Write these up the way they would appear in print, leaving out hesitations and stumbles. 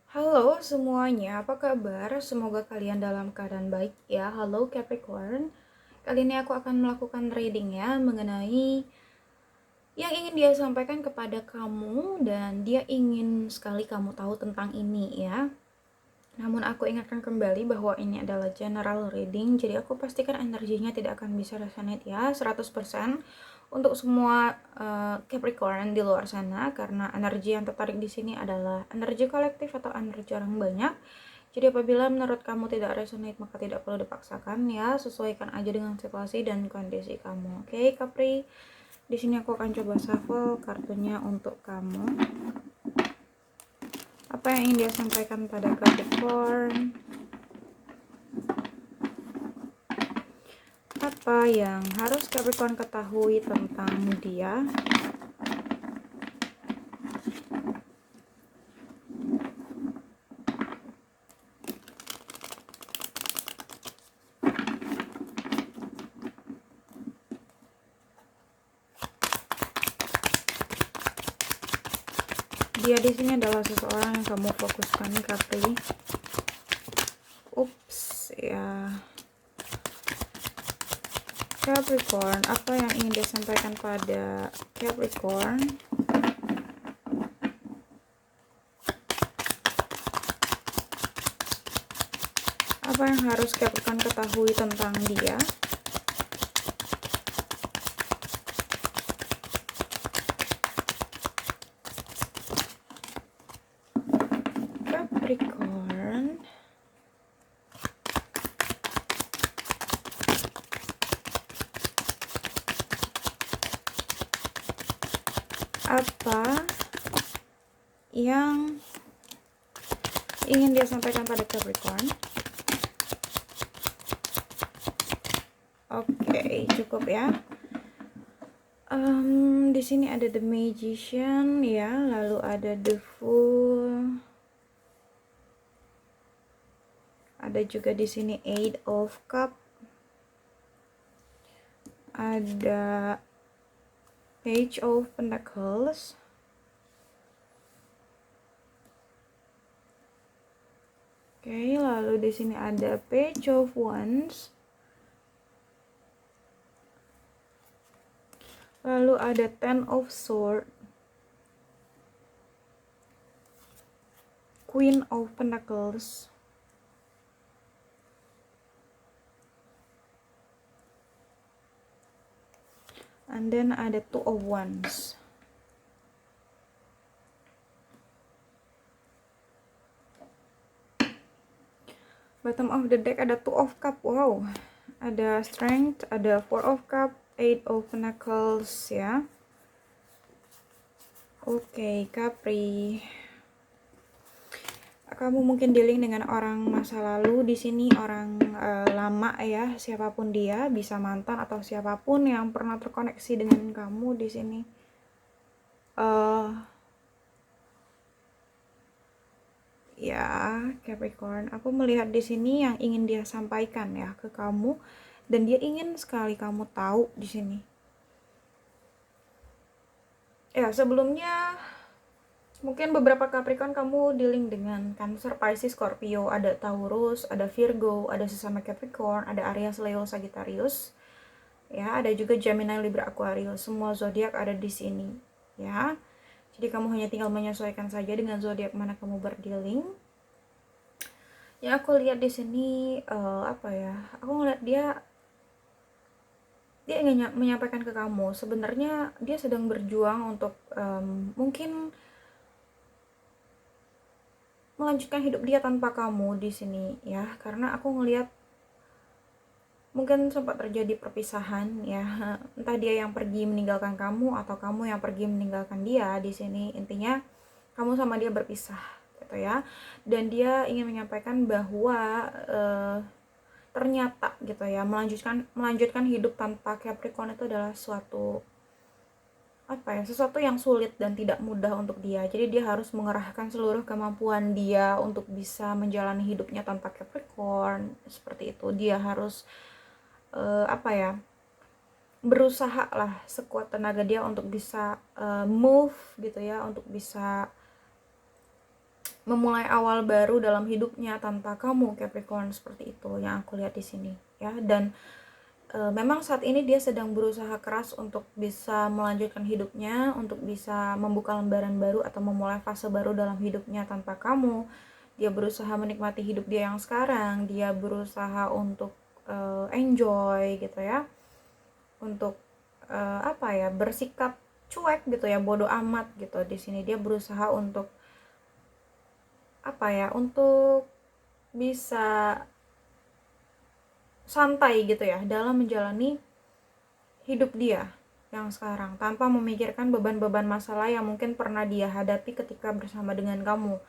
Halo semuanya, apa kabar? Semoga kalian dalam keadaan baik ya. Halo Capricorn. Kali ini aku akan melakukan reading ya mengenai yang ingin dia sampaikan kepada kamu dan dia ingin sekali kamu tahu tentang ini ya. Namun aku ingatkan kembali bahwa ini adalah general reading, jadi aku pastikan energinya tidak akan bisa resonate ya 100% untuk semua Capricorn di luar sana, karena energi yang tertarik di sini adalah energi kolektif atau energi orang banyak. Jadi apabila menurut kamu tidak resonate maka tidak perlu dipaksakan ya, sesuaikan aja dengan situasi dan kondisi kamu. Oke, Capri. Di sini aku akan coba shuffle kartunya untuk kamu. Apa yang ingin dia sampaikan pada Capricorn? Apa yang harus Capricorn ketahui tentang dia? Dia di sini adalah seseorang yang kamu fokuskan, Capri. Ups, ya. Capricorn, apa yang ingin dia sampaikan pada Capricorn? Apa yang harus Capricorn ketahui tentang dia? Capricorn. Apa yang ingin dia sampaikan pada Capricorn? Oke, cukup ya. Di sini ada The Magician ya, lalu ada The Fool. Ada juga di sini Eight of Cup. Ada Page of Pentacles. Oke, lalu di sini ada Page of Wands. Lalu ada Ten of Swords, Queen of Pentacles, and then ada Two of Wands. Bottom of the deck ada Two of Cup. Wow, ada Strength, ada Four of Cup, Eight of Pentacles ya. Oke, Capri. Kamu mungkin dealing dengan orang masa lalu di sini, orang lama ya, siapapun dia, bisa mantan atau siapapun yang pernah terkoneksi dengan kamu di sini. Ya, Capricorn, aku melihat di sini yang ingin dia sampaikan ya ke kamu, dan dia ingin sekali kamu tahu di sini. Ya, sebelumnya mungkin beberapa Capricorn kamu dealing dengan Cancer, Pisces, Scorpio, ada Taurus, ada Virgo, ada sesama Capricorn, ada Aries, Leo, Sagittarius. Ya, ada juga Gemini, Libra, Aquarius. Semua zodiak ada di sini, ya. Jadi kamu hanya tinggal menyesuaikan saja dengan zodiak mana kamu berdealing. Yang aku lihat di sini apa ya? Aku ngeliat dia ingin menyampaikan ke kamu, sebenarnya dia sedang berjuang untuk mungkin melanjutkan hidup dia tanpa kamu di sini ya, karena aku ngelihat mungkin sempat terjadi perpisahan ya, entah dia yang pergi meninggalkan kamu atau kamu yang pergi meninggalkan dia di sini. Intinya kamu sama dia berpisah gitu ya, dan dia ingin menyampaikan bahwa ternyata gitu ya, melanjutkan hidup tanpa Capricorn itu adalah suatu sesuatu yang sulit dan tidak mudah untuk dia. Jadi dia harus mengerahkan seluruh kemampuan dia untuk bisa menjalani hidupnya tanpa Capricorn, seperti itu. Dia harus berusaha lah sekuat tenaga dia untuk bisa move gitu ya, untuk bisa memulai awal baru dalam hidupnya tanpa kamu, Capricorn, seperti itu yang aku lihat di sini ya. Dan memang saat ini dia sedang berusaha keras untuk bisa melanjutkan hidupnya, untuk bisa membuka lembaran baru atau memulai fase baru dalam hidupnya tanpa kamu. Dia berusaha menikmati hidup dia yang sekarang, dia berusaha untuk enjoy gitu ya, untuk apa ya, bersikap cuek gitu ya, bodoh amat gitu. Di sini dia berusaha untuk apa ya, untuk bisa santai gitu ya dalam menjalani hidup dia yang sekarang tanpa memikirkan beban-beban masalah yang mungkin pernah dia hadapi ketika bersama dengan kamu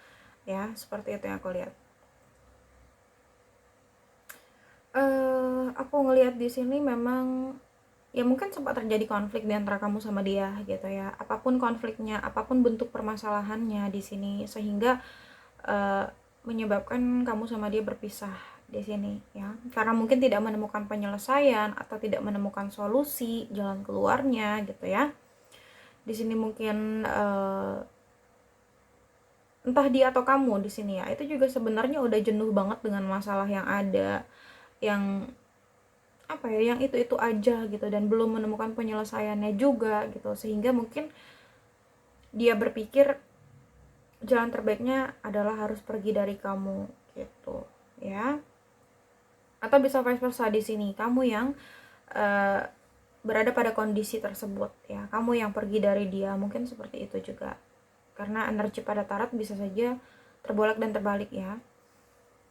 ya. Seperti itu yang aku lihat. Aku ngelihat di sini memang ya mungkin sempat terjadi konflik di antara kamu sama dia gitu ya. Apapun konfliknya, apapun bentuk permasalahannya di sini, sehingga menyebabkan kamu sama dia berpisah di sini ya. Karena mungkin tidak menemukan penyelesaian atau tidak menemukan solusi jalan keluarnya gitu ya. Di sini mungkin entah dia atau kamu di sini ya, itu juga sebenarnya udah jenuh banget dengan masalah yang ada, yang apa ya, yang itu aja gitu, dan belum menemukan penyelesaiannya juga gitu, sehingga mungkin dia berpikir jalan terbaiknya adalah harus pergi dari kamu gitu ya. Atau bisa vice versa, di sini kamu yang uh, berada pada kondisi tersebut ya, kamu yang pergi dari dia, mungkin seperti itu juga. Karena energi pada tarot bisa saja terbolak dan terbalik ya.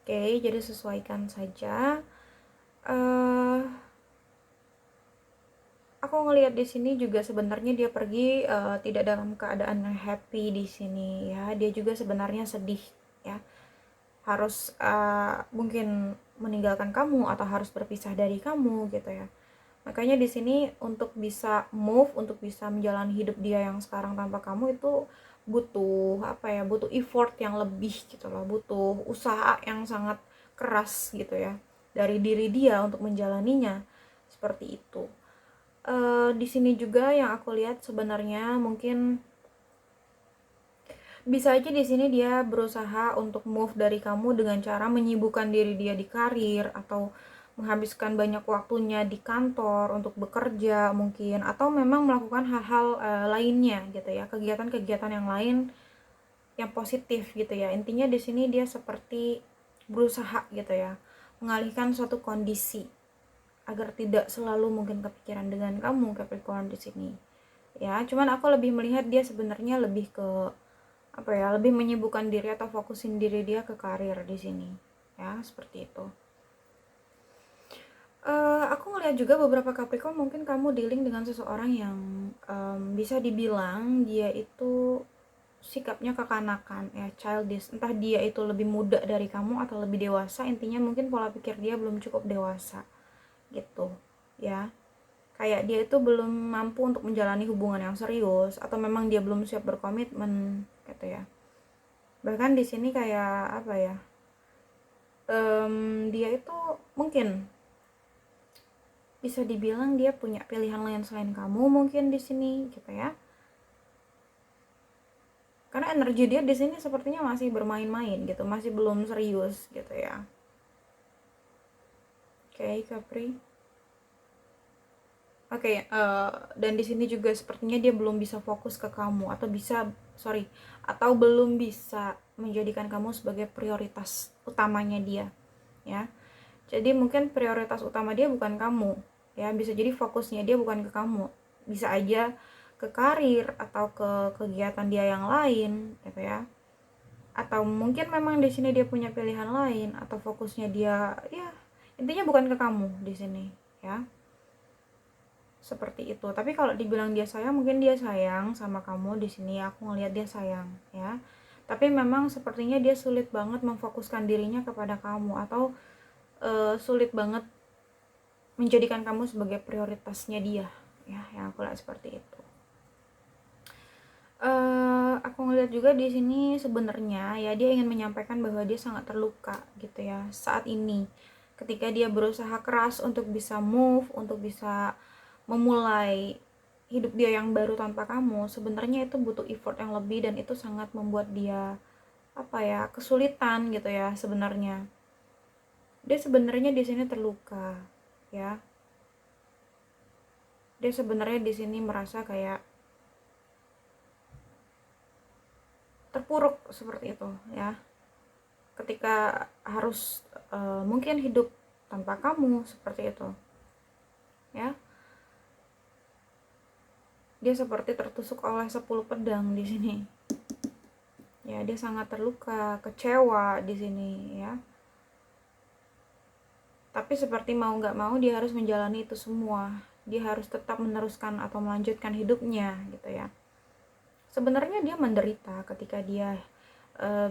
Oke, jadi sesuaikan saja. Aku ngelihat di sini juga sebenarnya dia pergi tidak dalam keadaan happy di sini ya. Dia juga sebenarnya sedih ya. Harus mungkin meninggalkan kamu atau harus berpisah dari kamu gitu ya. Makanya di sini untuk bisa move, untuk bisa menjalani hidup dia yang sekarang tanpa kamu itu butuh apa ya? Butuh effort yang lebih gitu loh. Butuh usaha yang sangat keras gitu ya dari diri dia untuk menjalaninya. Seperti itu. Di sini juga yang aku lihat sebenarnya mungkin bisa aja di sini dia berusaha untuk move dari kamu dengan cara menyibukkan diri dia di karir, atau menghabiskan banyak waktunya di kantor untuk bekerja mungkin, atau memang melakukan hal-hal lainnya gitu ya, kegiatan-kegiatan yang lain yang positif gitu ya. Intinya di sini dia seperti berusaha gitu ya, mengalihkan suatu kondisi agar tidak selalu mungkin kepikiran dengan kamu, Capricorn, di sini ya. Cuman aku lebih melihat dia sebenarnya lebih ke apa ya, lebih menyibukkan diri atau fokusin diri dia ke karir di sini ya, seperti itu. Aku ngeliat juga beberapa Capricorn, mungkin kamu dealing dengan seseorang yang bisa dibilang dia itu sikapnya kekanakan ya, childish. Entah dia itu lebih muda dari kamu atau lebih dewasa, intinya mungkin pola pikir dia belum cukup dewasa gitu ya. Kayak dia itu belum mampu untuk menjalani hubungan yang serius, atau memang dia belum siap berkomitmen gitu ya. Bahkan di sini kayak apa ya, dia itu mungkin bisa dibilang dia punya pilihan lain selain kamu mungkin di sini gitu ya. Karena energi dia di sini sepertinya masih bermain-main gitu, masih belum serius gitu ya. Oke, Capri. Oke, dan di sini juga sepertinya dia belum bisa fokus ke kamu, atau belum bisa menjadikan kamu sebagai prioritas utamanya dia, ya. Jadi mungkin prioritas utama dia bukan kamu, ya. Bisa jadi fokusnya dia bukan ke kamu, bisa aja ke karir atau ke kegiatan dia yang lain, gitu ya. Atau mungkin memang di sini dia punya pilihan lain, atau fokusnya dia, ya intinya bukan ke kamu di sini, ya. Seperti itu. Tapi kalau dibilang dia sayang, mungkin dia sayang sama kamu di sini. Aku ngelihat dia sayang ya, tapi memang sepertinya dia sulit banget memfokuskan dirinya kepada kamu, atau sulit banget menjadikan kamu sebagai prioritasnya dia ya, yang aku lihat seperti itu. Aku ngelihat juga di sini sebenarnya ya, dia ingin menyampaikan bahwa dia sangat terluka gitu ya saat ini, ketika dia berusaha keras untuk bisa move, untuk bisa memulai hidup dia yang baru tanpa kamu. Sebenarnya itu butuh effort yang lebih, dan itu sangat membuat dia kesulitan gitu ya sebenarnya. Dia sebenarnya di sini terluka ya. Dia sebenarnya di sini merasa kayak terpuruk seperti itu ya. Ketika harus mungkin hidup tanpa kamu seperti itu. Ya. Dia seperti tertusuk oleh 10 pedang di sini. Ya, dia sangat terluka, kecewa di sini ya. Tapi seperti mau nggak mau dia harus menjalani itu semua. Dia harus tetap meneruskan atau melanjutkan hidupnya gitu ya. Sebenarnya dia menderita ketika dia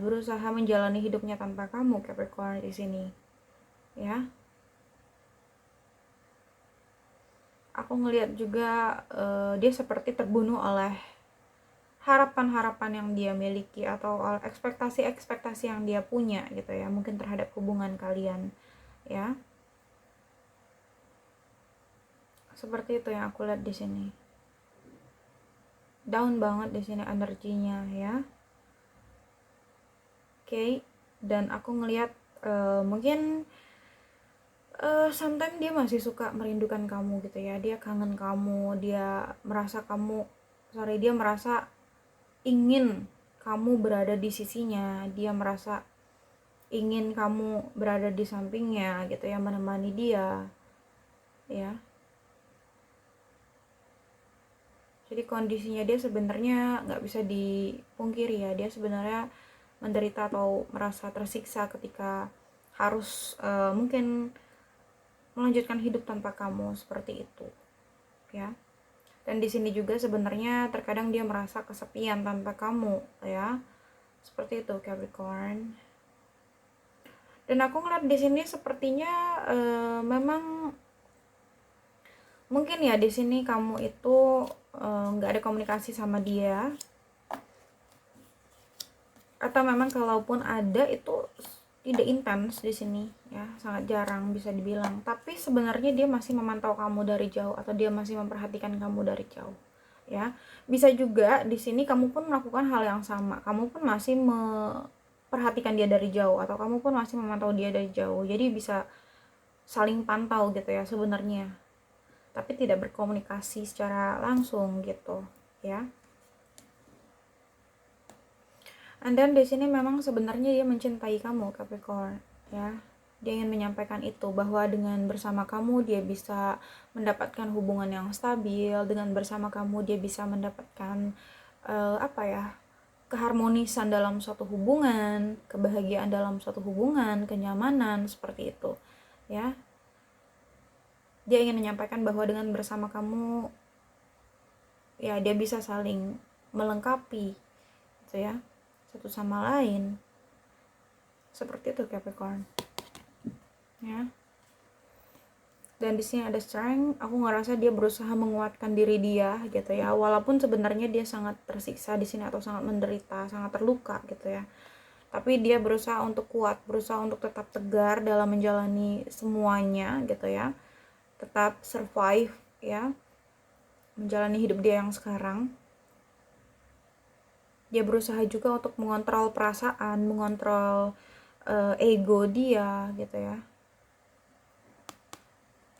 berusaha menjalani hidupnya tanpa kamu, Capricorn di sini. Ya. Aku ngelihat juga dia seperti terbunuh oleh harapan-harapan yang dia miliki atau ekspektasi-ekspektasi yang dia punya gitu ya, mungkin terhadap hubungan kalian ya. Seperti itu yang aku lihat di sini. Down banget di sini energinya ya. Oke, dan aku ngelihat mungkin sometimes dia masih suka merindukan kamu gitu ya. Dia kangen kamu, dia merasa ingin kamu berada di sisinya. Dia merasa ingin kamu berada di sampingnya gitu ya, menemani dia ya. Jadi kondisinya dia sebenarnya nggak bisa dipungkiri ya, dia sebenarnya menderita atau merasa tersiksa ketika harus mungkin melanjutkan hidup tanpa kamu seperti itu ya. Dan di sini juga sebenarnya terkadang dia merasa kesepian tanpa kamu ya, seperti itu Capricorn. Dan aku ngeliat di sini sepertinya memang mungkin ya di sini kamu itu nggak ada komunikasi sama dia, atau memang kalaupun ada itu tidak intens di sini ya, sangat jarang bisa dibilang. Tapi sebenarnya dia masih memantau kamu dari jauh atau dia masih memperhatikan kamu dari jauh ya. Bisa juga di sini kamu pun melakukan hal yang sama, kamu pun masih memperhatikan dia dari jauh atau kamu pun masih memantau dia dari jauh. Jadi bisa saling pantau gitu ya sebenarnya, tapi tidak berkomunikasi secara langsung gitu ya. And then di sini memang sebenarnya dia mencintai kamu Capricorn ya. Dia ingin menyampaikan itu, bahwa dengan bersama kamu dia bisa mendapatkan hubungan yang stabil, dengan bersama kamu dia bisa mendapatkan keharmonisan dalam suatu hubungan, kebahagiaan dalam suatu hubungan, kenyamanan seperti itu ya. Dia ingin menyampaikan bahwa dengan bersama kamu ya dia bisa saling melengkapi gitu ya, satu sama lain. Seperti itu Capricorn ya. Dan di sini ada strength, aku ngerasa dia berusaha menguatkan diri dia gitu ya, walaupun sebenarnya dia sangat tersiksa di sini atau sangat menderita, sangat terluka gitu ya. Tapi dia berusaha untuk kuat, berusaha untuk tetap tegar dalam menjalani semuanya gitu ya. Tetap survive ya, menjalani hidup dia yang sekarang. Dia berusaha juga untuk mengontrol perasaan, mengontrol ego dia gitu ya.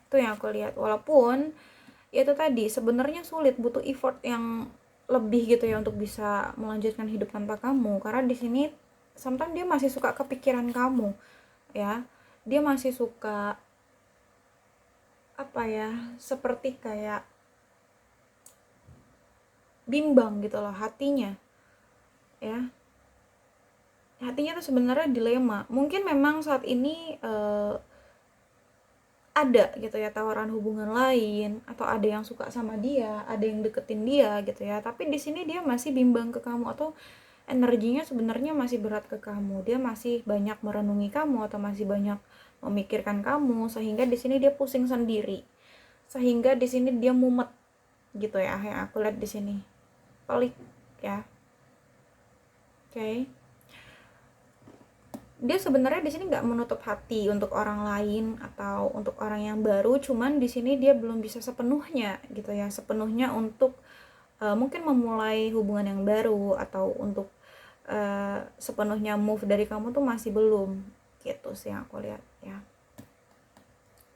Itu yang aku lihat. Walaupun ya itu tadi sebenarnya sulit, butuh effort yang lebih gitu ya untuk bisa melanjutkan hidup tanpa kamu. Karena di sini sometimes dia masih suka kepikiran kamu ya. Dia masih suka seperti kayak bimbang gitu loh hatinya ya. Hatinya tuh sebenarnya dilema. Mungkin memang saat ini ada gitu ya tawaran hubungan lain, atau ada yang suka sama dia, ada yang deketin dia gitu ya. Tapi di sini dia masih bimbang ke kamu, atau energinya sebenarnya masih berat ke kamu. Dia masih banyak merenungi kamu atau masih banyak memikirkan kamu, sehingga di sini dia pusing sendiri. Sehingga di sini dia mumet gitu ya, yang aku lihat di sini. Pelik ya. Oke. Dia sebenarnya di sini nggak menutup hati untuk orang lain atau untuk orang yang baru, cuman di sini dia belum bisa sepenuhnya gitu ya, sepenuhnya untuk mungkin memulai hubungan yang baru atau untuk sepenuhnya move dari kamu tuh masih belum, gitu sih yang aku lihat ya.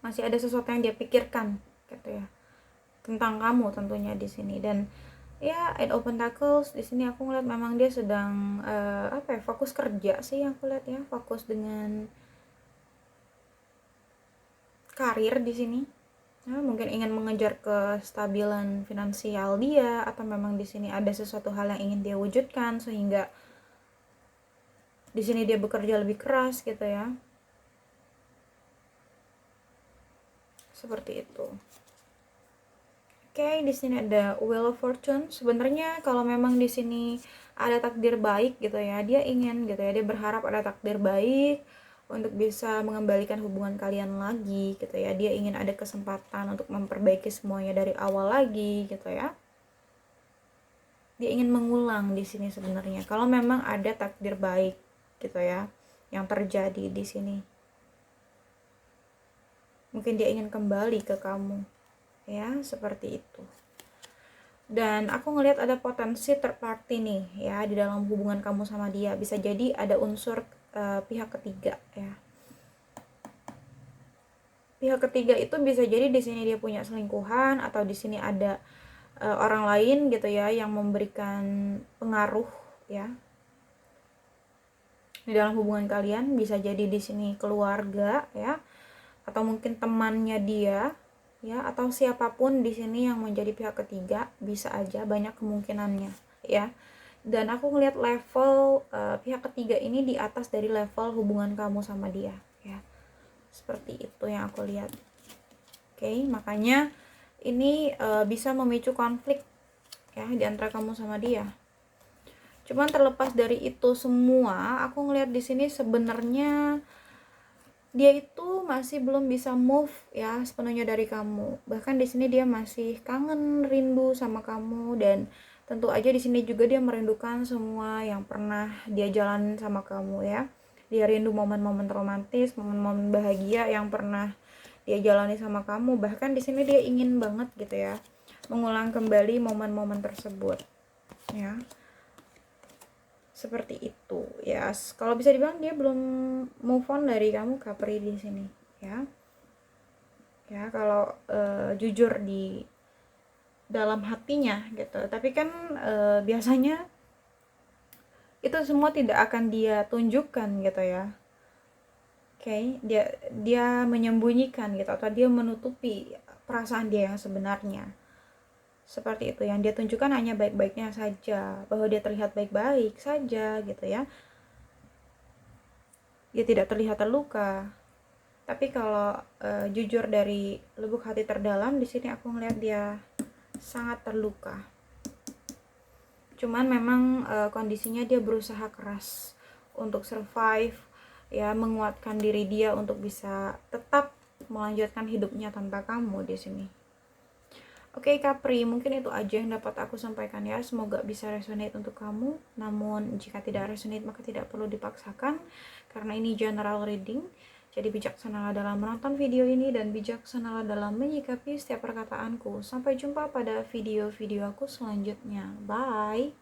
Masih ada sesuatu yang dia pikirkan gitu ya, tentang kamu tentunya di sini. Dan ya, Eight of Pentacles di sini aku ngeliat memang dia sedang fokus kerja sih yang aku lihat ya, fokus dengan karir di sini. Nah, mungkin ingin mengejar kestabilan finansial dia, atau memang di sini ada sesuatu hal yang ingin dia wujudkan sehingga di sini dia bekerja lebih keras gitu ya. Seperti itu. Oke, di sini ada Wheel of Fortune. Sebenarnya kalau memang di sini ada takdir baik gitu ya, dia ingin gitu ya, dia berharap ada takdir baik untuk bisa mengembalikan hubungan kalian lagi gitu ya. Dia ingin ada kesempatan untuk memperbaiki semuanya dari awal lagi gitu ya. Dia ingin mengulang di sini sebenarnya. Kalau memang ada takdir baik gitu ya yang terjadi di sini. Mungkin dia ingin kembali ke kamu. Ya, seperti itu. Dan aku ngelihat ada potensi third party nih ya di dalam hubungan kamu sama dia. Bisa jadi ada unsur pihak ketiga ya. Pihak ketiga itu bisa jadi di sini dia punya selingkuhan, atau di sini ada orang lain gitu ya yang memberikan pengaruh ya di dalam hubungan kalian. Bisa jadi di sini keluarga ya, atau mungkin temannya dia ya, atau siapapun di sini yang menjadi pihak ketiga, bisa aja, banyak kemungkinannya ya. Dan aku ngelihat level pihak ketiga ini di atas dari level hubungan kamu sama dia ya. Seperti itu yang aku lihat. Oke, makanya ini bisa memicu konflik ya di antara kamu sama dia. Cuman terlepas dari itu semua, aku ngelihat di sini sebenarnya dia itu masih belum bisa move ya sepenuhnya dari kamu. Bahkan di sini dia masih kangen, rindu sama kamu, dan tentu aja di sini juga dia merindukan semua yang pernah dia jalanin sama kamu ya. Dia rindu momen-momen romantis, momen-momen bahagia yang pernah dia jalani sama kamu. Bahkan di sini dia ingin banget gitu ya mengulang kembali momen-momen tersebut ya. Seperti itu ya. Kalau bisa dibilang dia belum move on dari kamu, Capri, di sini ya. Ya, kalau jujur di dalam hatinya gitu. Tapi kan biasanya itu semua tidak akan dia tunjukkan gitu ya. Oke, dia menyembunyikan gitu, atau dia menutupi perasaan dia yang sebenarnya. Seperti itu, yang dia tunjukkan hanya baik-baiknya saja, bahwa dia terlihat baik-baik saja gitu ya. Dia tidak terlihat terluka. Tapi kalau jujur dari lubuk hati terdalam, di sini aku ngeliat dia sangat terluka. Cuman memang kondisinya dia berusaha keras untuk survive ya, menguatkan diri dia untuk bisa tetap melanjutkan hidupnya tanpa kamu di sini. Oke, Capri, mungkin itu aja yang dapat aku sampaikan ya. Semoga bisa resonate untuk kamu. Namun jika tidak resonate maka tidak perlu dipaksakan, karena ini general reading. Jadi bijaksanalah dalam menonton video ini dan bijaksanalah dalam menyikapi setiap perkataanku. Sampai jumpa pada video-video aku selanjutnya. Bye.